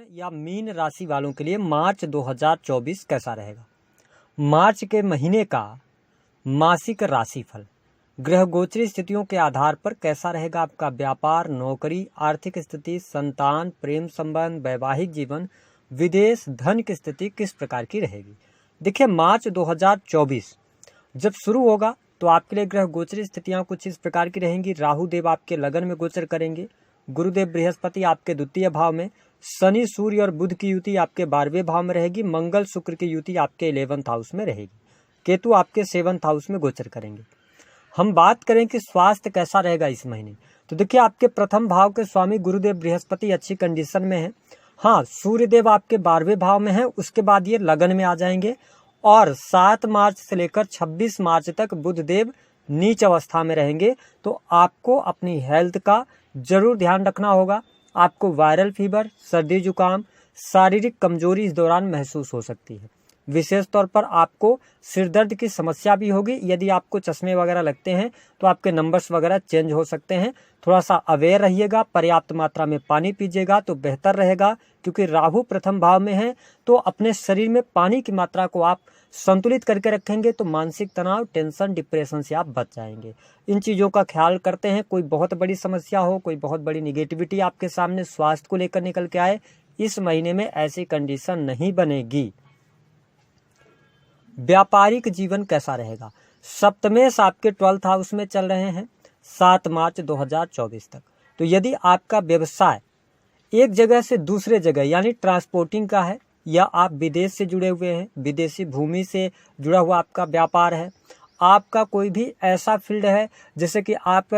या मीन राशि वालों के लिए मार्च 2024 कैसा रहेगा। मार्च के महीने का मासिक राशिफल ग्रह गोचरी स्थितियों के आधार पर कैसा रहेगा। आपका व्यापार, नौकरी, आर्थिक स्थिति, संतान, प्रेम संबंध, वैवाहिक जीवन, विदेश, धन की स्थिति किस प्रकार की रहेगी। देखिए, मार्च 2024 जब शुरू होगा तो आपके लिए ग्रह गोचरी स्थितियां कुछ इस प्रकार की रहेंगी। राहु देव आपके लगन में गोचर करेंगे, गुरुदेव बृहस्पति आपके द्वितीय भाव में, शनि सूर्य और बुध की युति आपके 12वें भाव में रहेगी, मंगल शुक्र की युति आपके 11th हाउस में रहेगी, केतु आपके 7th हाउस में गोचर करेंगे। हम बात करें कि स्वास्थ्य कैसा रहेगा इस महीने, तो देखिए आपके प्रथम भाव के स्वामी गुरुदेव बृहस्पति अच्छी कंडीशन में है। हाँ, सूर्य देव आपके 12वें भाव में है, उसके बाद ये लगन में आ जाएंगे और 7 मार्च से लेकर 26 मार्च तक बुध देव नीच अवस्था में रहेंगे। तो आपको अपनी हेल्थ का जरूर ध्यान रखना होगा। आपको वायरल फीवर, सर्दी जुकाम, शारीरिक कमजोरी इस दौरान महसूस हो सकती है। विशेष तौर पर आपको सिर दर्द की समस्या भी होगी। यदि आपको चश्मे वगैरह लगते हैं तो आपके नंबर्स वगैरह चेंज हो सकते हैं। थोड़ा सा अवेयर रहिएगा, पर्याप्त मात्रा में पानी पीजिएगा तो बेहतर रहेगा, क्योंकि राहु प्रथम भाव में है। तो अपने शरीर में पानी की मात्रा को आप संतुलित करके रखेंगे तो मानसिक तनाव, टेंशन, डिप्रेशन से आप बच जाएंगे। इन चीज़ों का ख्याल करते हैं। कोई बहुत बड़ी समस्या हो, कोई बहुत बड़ी निगेटिविटी आपके सामने स्वास्थ्य को लेकर निकल के आए, इस महीने में ऐसी कंडीशन नहीं बनेगी। व्यापारिक जीवन कैसा रहेगा। सप्तमेश आपके 12th हाउस में चल रहे हैं 7 मार्च 2024 तक। तो यदि आपका व्यवसाय एक जगह से दूसरे जगह यानी ट्रांसपोर्टिंग का है, या आप विदेश से जुड़े हुए हैं, विदेशी भूमि से जुड़ा हुआ आपका व्यापार है, आपका कोई भी ऐसा फील्ड है जैसे कि आप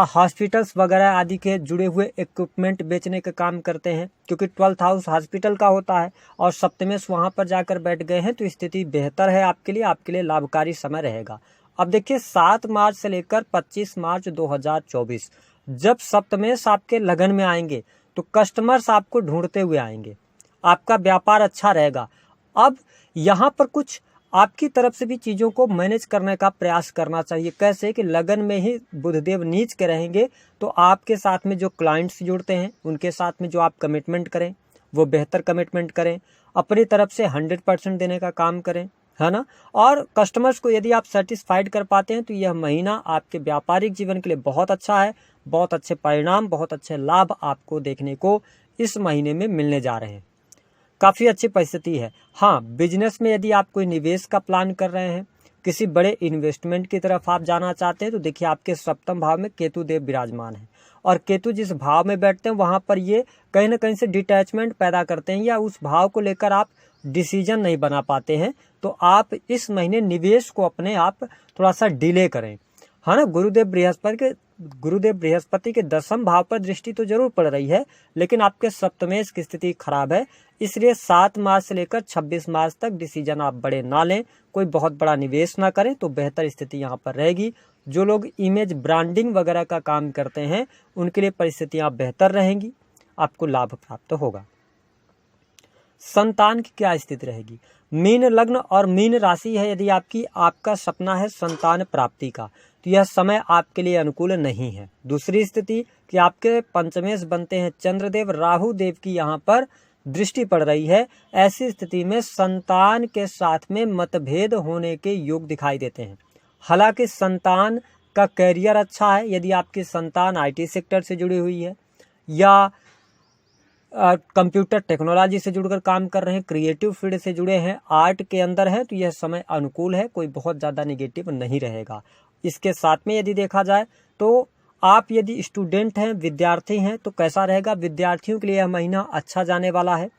हॉस्पिटल्स वगैरह आदि के जुड़े हुए इक्विपमेंट बेचने का काम करते हैं, क्योंकि 12th हाउस हॉस्पिटल का होता है और सप्तमेश वहां पर जाकर बैठ गए हैं, तो स्थिति बेहतर है आपके लिए लाभकारी समय रहेगा। अब देखिए, 7 मार्च से लेकर 25 मार्च 2024 जब सप्तमेश आपके लगन में आएंगे तो कस्टमर्स आपको ढूंढते हुए आएंगे, आपका व्यापार अच्छा रहेगा। अब यहाँ पर कुछ आपकी तरफ से भी चीज़ों को मैनेज करने का प्रयास करना चाहिए। कैसे कि लगन में ही बुधदेव नीच के रहेंगे, तो आपके साथ में जो क्लाइंट्स जुड़ते हैं उनके साथ में जो आप कमिटमेंट करें वो बेहतर कमिटमेंट करें, अपनी तरफ से 100% देने का काम करें, है ना। और कस्टमर्स को यदि आप सेटिस्फाइड कर पाते हैं तो यह महीना आपके व्यापारिक जीवन के लिए बहुत अच्छा है। बहुत अच्छे परिणाम, बहुत अच्छे लाभ आपको देखने को इस महीने में मिलने जा रहे हैं। काफ़ी अच्छी परिस्थिति है। हाँ, बिजनेस में यदि आप कोई निवेश का प्लान कर रहे हैं, किसी बड़े इन्वेस्टमेंट की तरफ आप जाना चाहते हैं, तो देखिए आपके सप्तम भाव में केतु देव विराजमान है और केतु जिस भाव में बैठते हैं वहाँ पर ये कहीं ना कहीं से डिटैचमेंट पैदा करते हैं, या उस भाव को लेकर आप डिसीजन नहीं बना पाते हैं। तो आप इस महीने निवेश को अपने आप थोड़ा सा डिले करें, हाँ ना। गुरुदेव बृहस्पति के 10th भाव पर दृष्टि तो जरूर पड़ रही है, लेकिन आपके सप्तमेश की स्थिति खराब है, इसलिए 7 मार्च से लेकर 26 मार्च तक डिसीजन आप बड़े ना लें, कोई बहुत बड़ा निवेश ना करें, तो बेहतर स्थिति यहाँ पर रहेगी। जो लोग इमेज ब्रांडिंग वगैरह का काम करते हैं उनके लिए परिस्थितियाँ बेहतर रहेंगी, आपको लाभ प्राप्त होगा। संतान की क्या स्थिति रहेगी। मीन लग्न और मीन राशि है यदि आपका सपना है संतान प्राप्ति का, तो यह समय आपके लिए अनुकूल नहीं है। दूसरी स्थिति कि आपके पंचमेश बनते हैं चंद्रदेव, राहु देव की यहाँ पर दृष्टि पड़ रही है। ऐसी स्थिति में संतान के साथ में मतभेद होने के योग दिखाई देते हैं। हालांकि संतान का कैरियर अच्छा है, यदि आपकी संतान IT सेक्टर से जुड़ी हुई है या कंप्यूटर टेक्नोलॉजी से जुड़कर काम कर रहे हैं, क्रिएटिव फील्ड से जुड़े हैं, आर्ट के अंदर हैं, तो यह समय अनुकूल है, कोई बहुत ज़्यादा निगेटिव नहीं रहेगा। इसके साथ में यदि देखा जाए तो आप यदि स्टूडेंट हैं, विद्यार्थी हैं, तो कैसा रहेगा। विद्यार्थियों के लिए यह महीना अच्छा जाने वाला है,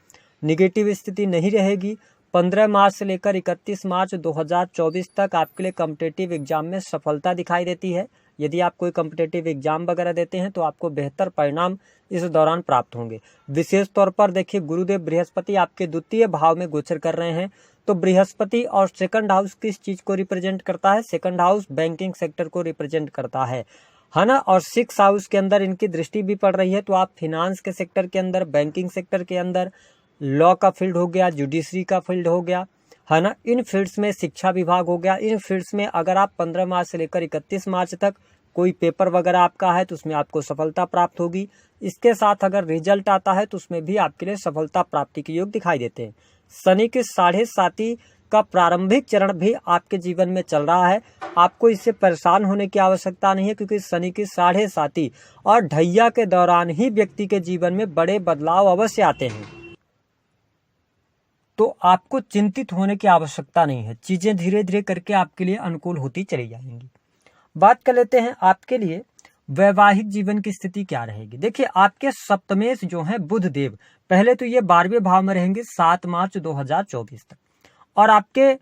निगेटिव स्थिति नहीं रहेगी। 15 मार्च से लेकर 31 मार्च 2024 तक आपके लिए कॉम्पिटिटिव एग्जाम में सफलता दिखाई देती है। यदि आप कोई कॉम्पिटिटिव एग्जाम वगैरह देते हैं तो आपको बेहतर परिणाम इस दौरान प्राप्त होंगे। विशेष तौर पर देखिए, गुरुदेव बृहस्पति आपके द्वितीय भाव में गोचर कर रहे हैं, तो बृहस्पति और 2nd हाउस किस चीज को रिप्रेजेंट करता है। 2nd हाउस बैंकिंग सेक्टर को रिप्रेजेंट करता है ना। और 6th हाउस के अंदर इनकी दृष्टि भी पड़ रही है, तो आप फिनांस के सेक्टर के अंदर, बैंकिंग सेक्टर के अंदर, लॉ का फील्ड हो गया, जुडिशरी का फील्ड हो गया, है ना, इन फील्ड्स में, शिक्षा विभाग हो गया, इन फील्ड्स में अगर आप 15 मार्च से लेकर 31 मार्च तक कोई पेपर वगैरह आपका है तो उसमें आपको सफलता प्राप्त होगी। इसके साथ अगर रिजल्ट आता है तो उसमें भी आपके लिए सफलता प्राप्ति के योग दिखाई देते हैं। शनि के 7.5 का प्रारंभिक चरण भी आपके जीवन में चल रहा है। आपको इससे परेशान होने की आवश्यकता नहीं है, क्योंकि शनि की 7.5 और ढैया के दौरान ही व्यक्ति के जीवन में बड़े बदलाव अवश्य आते हैं। तो आपको चिंतित होने की आवश्यकता नहीं है, चीजें धीरे धीरे करके आपके लिए अनुकूल होती चली जाएंगी। बात कर लेते हैं आपके लिए वैवाहिक जीवन की स्थिति क्या रहेगी। देखिए, आपके सप्तमेश जो है बुध देव, पहले तो ये 12वें भाव में रहेंगे 7 मार्च 2024 तक, और आपके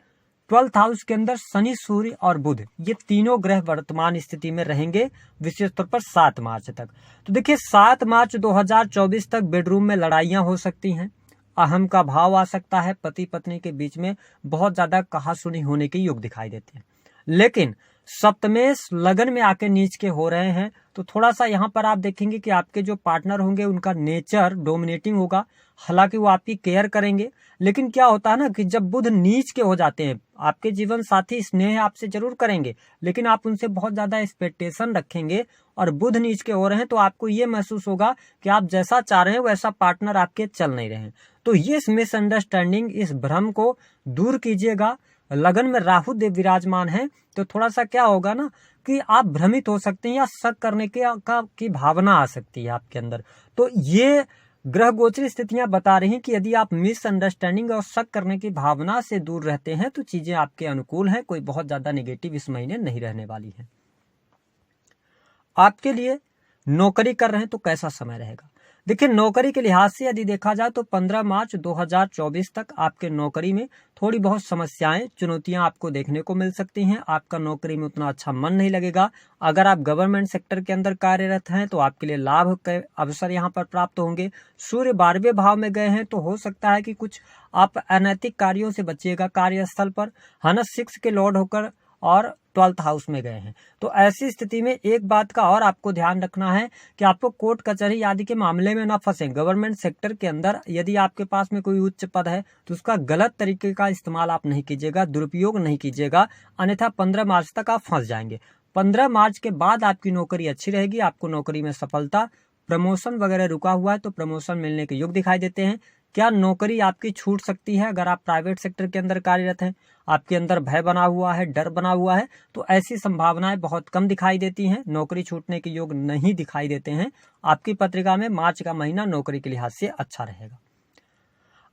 12th हाउस के अंदर शनि, सूर्य और बुध, ये तीनों ग्रह वर्तमान स्थिति में रहेंगे विशेष तौर पर 7 मार्च तक। तो देखिए, 7 मार्च 2024 तक बेडरूम में लड़ाइयां हो सकती हैं, अहम का भाव आ सकता है, पति पत्नी के बीच में बहुत ज्यादा कहासुनी होने के योग दिखाई देते हैं। लेकिन सप्तमेश लगन में आके नीच के हो रहे हैं, तो थोड़ा सा यहाँ पर आप देखेंगे कि आपके जो पार्टनर होंगे उनका नेचर डोमिनेटिंग होगा। हालांकि वो आपकी केयर करेंगे, लेकिन क्या होता है ना कि जब बुध नीच के हो जाते हैं, आपके जीवन साथी स्नेह आपसे जरूर करेंगे, लेकिन आप उनसे बहुत ज्यादा एक्सपेक्टेशन रखेंगे, और बुध नीच के हो रहे हैं तो आपको ये महसूस होगा कि आप जैसा चाह रहे हैं वैसा पार्टनर आपके चल नहीं रहे हैं। तो ये मिसअंडरस्टैंडिंग, इस भ्रम को दूर कीजिएगा। लगन में राहु देव विराजमान है, तो थोड़ा सा क्या होगा ना कि आप भ्रमित हो सकते हैं या शक करने की भावना आ सकती है आपके अंदर। तो ये ग्रह गोचरी स्थितियां बता रही हैं कि यदि आप मिसअंडरस्टैंडिंग और शक करने की भावना से दूर रहते हैं तो चीजें आपके अनुकूल हैं, कोई बहुत ज्यादा नेगेटिव इस महीने नहीं रहने वाली है। आपके लिए नौकरी कर रहे हैं तो कैसा समय रहेगा। देखिए, नौकरी के लिहाज से यदि देखा जाए तो 15 मार्च 2024 तक आपके नौकरी में थोड़ी बहुत समस्याएं, चुनौतियां आपको देखने को मिल सकती हैं। आपका नौकरी में उतना अच्छा मन नहीं लगेगा। अगर आप गवर्नमेंट सेक्टर के अंदर कार्यरत हैं तो आपके लिए लाभ के अवसर यहां पर प्राप्त होंगे। सूर्य 12वें भाव में गए हैं, तो हो सकता है कि कुछ आप अनैतिक कार्यों से बचिएगा कार्यस्थल पर। है ना, 6 के लॉर्ड होकर और 12th हाउस में गए हैं, तो ऐसी स्थिति में एक बात का और आपको ध्यान रखना है कि आपको कोर्ट कचहरी आदि के मामले में ना फंसे। गवर्नमेंट सेक्टर के अंदर यदि आपके पास में कोई उच्च पद है तो उसका गलत तरीके का इस्तेमाल आप नहीं कीजिएगा, दुरुपयोग नहीं कीजिएगा, अन्यथा 15 मार्च तक आप फंस जाएंगे। 15 मार्च के बाद आपकी नौकरी अच्छी रहेगी, आपको नौकरी में सफलता, प्रमोशन वगैरह रुका हुआ है तो प्रमोशन मिलने के योग दिखाई देते हैं। क्या नौकरी आपकी छूट सकती है अगर आप प्राइवेट सेक्टर के अंदर कार्यरत हैं, आपके अंदर भय बना हुआ है, डर बना हुआ है, तो ऐसी संभावनाएं बहुत कम दिखाई देती हैं। नौकरी छूटने के योग नहीं दिखाई देते हैं। आपकी पत्रिका में मार्च का महीना नौकरी के लिहाज से अच्छा रहेगा।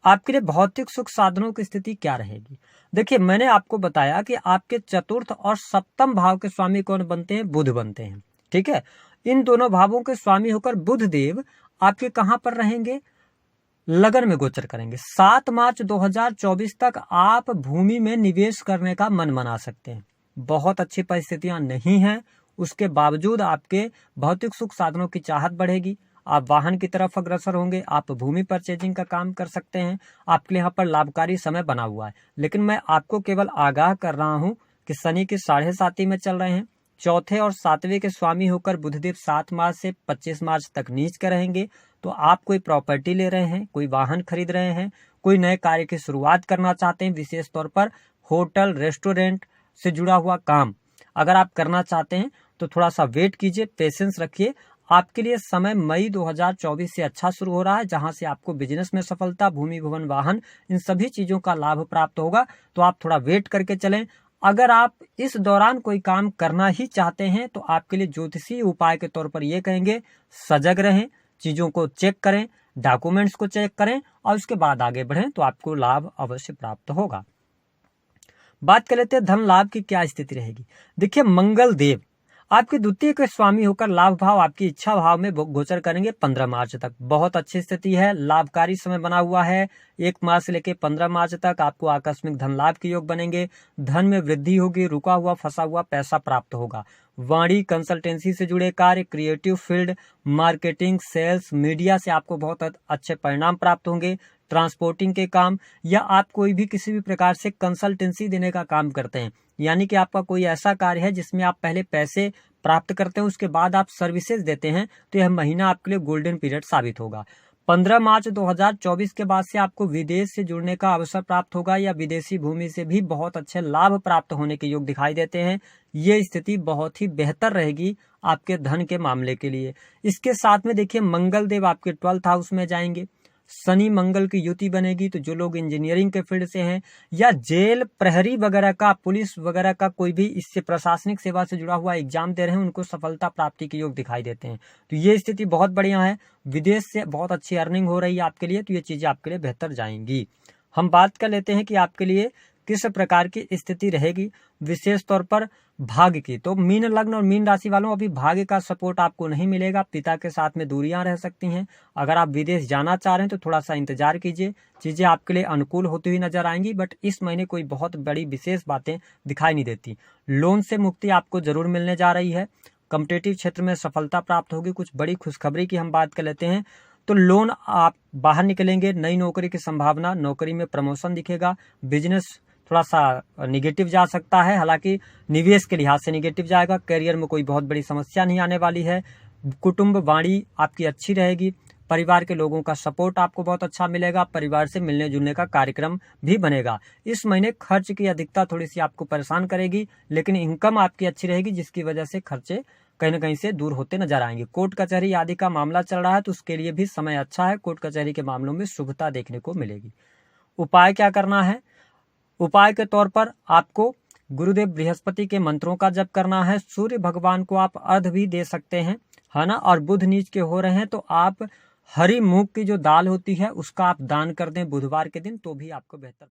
आपके लिए भौतिक सुख साधनों की स्थिति क्या रहेगी। देखिए, मैंने आपको बताया कि आपके चतुर्थ और सप्तम भाव के स्वामी कौन बनते हैं, बुध बनते हैं। ठीक है, इन दोनों भावों के स्वामी होकर बुध देव आपके कहां पर रहेंगे, लगन में गोचर करेंगे। 7 मार्च 2024 तक आप भूमि में निवेश करने का मन बना सकते हैं। बहुत अच्छी परिस्थितियां नहीं हैं, उसके बावजूद आपके भौतिक सुख साधनों की चाहत बढ़ेगी। आप वाहन की तरफ अग्रसर होंगे, आप भूमि परचेजिंग का काम कर सकते हैं। आपके लिए यहाँ पर लाभकारी समय बना हुआ है, लेकिन मैं आपको केवल आगाह कर रहा हूँ कि शनि के 7.5 में चल रहे हैं। चौथे और 7वें के स्वामी होकर बुधदेव 7 मार्च से 25 मार्च तक नीच के रहेंगे। तो आप कोई प्रॉपर्टी ले रहे हैं, कोई वाहन खरीद रहे हैं, कोई नए कार्य की शुरुआत करना चाहते हैं, विशेष तौर पर होटल रेस्टोरेंट से जुड़ा हुआ काम अगर आप करना चाहते हैं तो थोड़ा सा वेट कीजिए, पेशेंस रखिए। आपके लिए समय मई 2024 से अच्छा शुरू हो रहा है, जहां से आपको बिजनेस में सफलता, भूमि भवन वाहन, इन सभी चीजों का लाभ प्राप्त होगा। तो आप थोड़ा वेट करके चलें। अगर आप इस दौरान कोई काम करना ही चाहते हैं तो आपके लिए ज्योतिषीय उपाय के तौर पर ये कहेंगे, सजग रहें, चीजों को चेक करें, डॉक्यूमेंट्स को चेक करें और उसके बाद आगे बढ़ें, तो आपको लाभ अवश्य प्राप्त होगा। बात कर लेते हैं धन लाभ की क्या स्थिति रहेगी। देखिए, मंगल देव आपके द्वितीय के स्वामी होकर लाभ भाव, आपकी इच्छा भाव में गोचर करेंगे 15 मार्च तक। बहुत अच्छी स्थिति है, लाभकारी समय बना हुआ है। 1 मार्च से लेकर 15 मार्च तक आपको आकस्मिक धन लाभ के योग बनेंगे। धन में वृद्धि होगी, रुका हुआ फंसा हुआ पैसा प्राप्त होगा। वाणी कंसल्टेंसी से जुड़े कार्य, creative field, marketing, sales, media से आपको बहुत अच्छे परिणाम प्राप्त होंगे। ट्रांसपोर्टिंग के काम, या आप कोई भी किसी भी प्रकार से कंसल्टेंसी देने का काम करते हैं, यानी कि आपका कोई ऐसा कार्य है जिसमें आप पहले पैसे प्राप्त करते हैं, उसके बाद आप सर्विसेज देते हैं, तो यह महीना आपके लिए गोल्डन पीरियड साबित होगा। 15 मार्च 2024 के बाद से आपको विदेश से जुड़ने का अवसर प्राप्त होगा, या विदेशी भूमि से भी बहुत अच्छे लाभ प्राप्त होने के योग दिखाई देते हैं। ये स्थिति बहुत ही बेहतर रहेगी आपके धन के मामले के लिए। इसके साथ में देखिए मंगल देव आपके 12th हाउस में जाएंगे, शनि मंगल की युति बनेगी। तो जो लोग इंजीनियरिंग के फील्ड से हैं या जेल प्रहरी वगैरह का, पुलिस वगैरह का कोई भी इससे प्रशासनिक सेवा से जुड़ा हुआ एग्जाम दे रहे हैं, उनको सफलता प्राप्ति के योग दिखाई देते हैं। तो ये स्थिति बहुत बढ़िया है। विदेश से बहुत अच्छी अर्निंग हो रही है आपके लिए, तो ये चीजें आपके लिए बेहतर जाएंगी। हम बात कर लेते हैं कि आपके लिए किस प्रकार की स्थिति रहेगी, विशेष तौर पर भाग्य की। तो मीन लग्न और मीन राशि वालों, अभी भाग्य का सपोर्ट आपको नहीं मिलेगा, पिता के साथ में दूरियां रह सकती हैं। अगर आप विदेश जाना चाह रहे हैं तो थोड़ा सा इंतजार कीजिए, चीजें आपके लिए अनुकूल होती हुई नजर आएंगी। बट इस महीने कोई बहुत बड़ी विशेष बातें दिखाई नहीं देती। लोन से मुक्ति आपको जरूर मिलने जा रही है। कॉम्पिटेटिव क्षेत्र में सफलता प्राप्त होगी। कुछ बड़ी खुशखबरी की हम बात कर लेते हैं तो लोन आप बाहर निकलेंगे, नई नौकरी की संभावना, नौकरी में प्रमोशन दिखेगा। बिजनेस थोड़ा सा निगेटिव जा सकता है, हालांकि निवेश के लिहाज से निगेटिव जाएगा। करियर में कोई बहुत बड़ी समस्या नहीं आने वाली है। कुटुंब वाणी आपकी अच्छी रहेगी। परिवार के लोगों का सपोर्ट आपको बहुत अच्छा मिलेगा। परिवार से मिलने जुलने का कार्यक्रम भी बनेगा। इस महीने खर्च की अधिकता थोड़ी सी आपको परेशान करेगी, लेकिन इनकम आपकी अच्छी रहेगी, जिसकी वजह से खर्चे कहीं न कहीं से दूर होते नजर आएंगे। कोर्ट कचहरी आदि का मामला चल रहा है तो उसके लिए भी समय अच्छा है। कोर्ट कचहरी के मामलों में शुभता देखने को मिलेगी। उपाय क्या करना है? उपाय के तौर पर आपको गुरुदेव बृहस्पति के मंत्रों का जप करना है। सूर्य भगवान को आप अर्घ्य भी दे सकते हैं, है ना। और बुध नीच के हो रहे हैं तो आप हरी मूंग की जो दाल होती है उसका आप दान कर दें बुधवार के दिन, तो भी आपको बेहतर